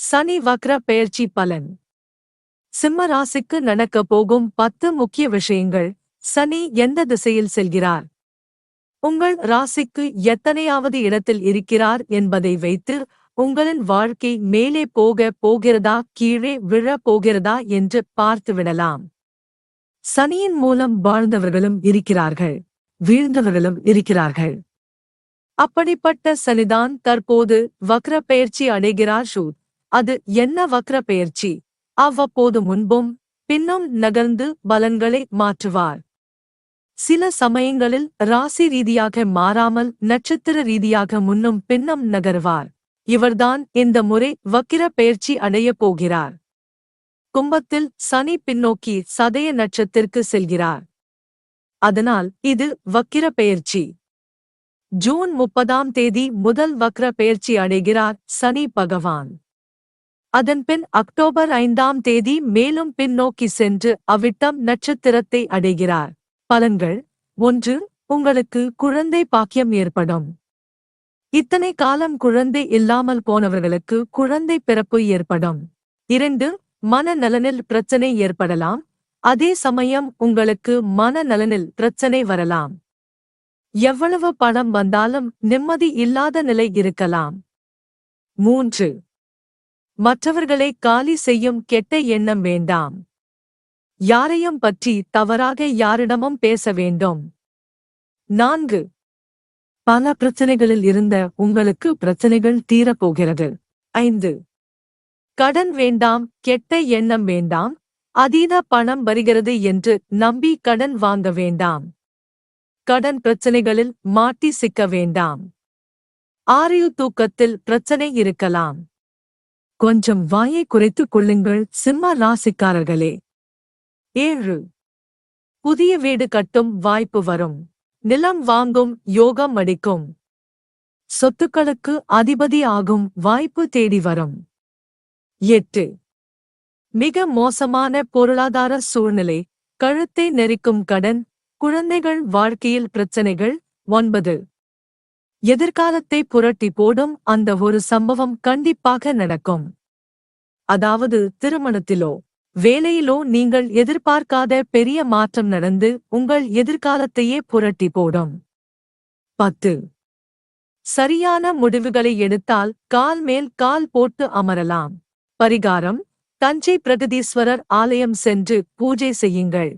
சனி வக்ர பெயர்ச்சி பலன். சிம்ம ராசிக்கு நடக்கப் போகும் 10 முக்கிய விஷயங்கள். சனி எந்த திசையில் செல்கிறார், உங்கள் ராசிக்கு எத்தனையாவது இடத்தில் இருக்கிறார் என்பதை வைத்து உங்களின் வாழ்க்கை மேலே போகிறதா கீழே விழப் போகிறதா என்று பார்த்துவிடலாம். சனியின் மூலம் வாழ்ந்தவர்களும் இருக்கிறார்கள், வீழ்ந்தவர்களும் இருக்கிறார்கள். அப்படிப்பட்ட சனிதான் தற்போது வக்ர பெயர்ச்சி அடைகிறார். அது என்ன வக்ர பெயர்ச்சி? அவ்வப்போது முன்பும் பின்னும் நகர்ந்து பலன்களை மாற்றுவார். சில சமயங்களில் ராசி ரீதியாக மாறாமல் நட்சத்திர ரீதியாக முன்னும் பின்னும் நகர்வார். இவர்தான் இந்த முறை வக்கிர பெயர்ச்சி அடையப் போகிறார். கும்பத்தில் சனி பின்னோக்கி சதய நட்சத்திற்கு செல்கிறார். அதனால் இது வக்கிர பெயர்ச்சி. ஜூன் 30ஆம் தேதி முதல் வக்ர பெயர்ச்சி அடைகிறார் சனி பகவான். அதன்பின் அக்டோபர் 5ஆம் தேதி மேலும் பின்னோக்கி சென்று அவிட்டம் நட்சத்திரத்தை அடைகிறார். பலன்கள். 1. உங்களுக்கு குழந்தை பாக்கியம் ஏற்படும். இத்தனை காலம் குழந்தை இல்லாமல் போனவர்களுக்கு குழந்தை பிறப்பு ஏற்படும். 2. மனநலனில் பிரச்சனை ஏற்படலாம். அதே சமயம் உங்களுக்கு மனநலனில் பிரச்சனை வரலாம். எவ்வளவு பணம் வந்தாலும் நிம்மதி இல்லாத நிலை இருக்கலாம். 3. மற்றவர்களை காலி செய்யும் கெட்ட எண்ணம் வேண்டாம். யாரையும் பற்றி தவறாக யாரிடமும் பேச வேண்டும். 4. பல பிரச்சனைகளில் இருந்த உங்களுக்கு பிரச்சனைகள் தீரப்போகிறது. 5. கடன் வேண்டாம், கெட்ட எண்ணம் வேண்டாம். அதீத பணம் வருகிறது என்று நம்பி கடன் வாங்க வேண்டாம். கடன் பிரச்சனைகளில் மாட்டி சிக்க வேண்டாம். 6. தூக்கத்தில் பிரச்சனை இருக்கலாம். கொஞ்சம் வாயை குறைத்துக் கொள்ளுங்கள் சிம்ம ராசிக்காரர்களே. 7. புதிய வீடு கட்டும் வாய்ப்பு வரும். நிலம் வாங்கும் யோகம் அடிக்கும். சொத்துக்களுக்கு அதிபதி ஆகும் வாய்ப்பு தேடி வரும். 8. மிக மோசமான பொருளாதார சூழ்நிலை, கழுத்தை நெரிக்கும் கடன், குழந்தைகள் வாழ்க்கையில் பிரச்சனைகள். 9. எதிர்காலத்தை புரட்டி போடும் அந்த ஒரு சம்பவம் கண்டிப்பாக நடக்கும். அதாவது திருமணத்திலோ வேலையிலோ நீங்கள் எதிர்பார்க்காத பெரிய மாற்றம் நடந்து உங்கள் எதிர்காலத்தையே புரட்டி போடும். 10. சரியான முடிவுகளை எடுத்தால் கால் மேல் கால் போட்டு அமரலாம். பரிகாரம். தஞ்சை பிரகதீஸ்வரர் ஆலயம் சென்று பூஜை செய்யுங்கள்.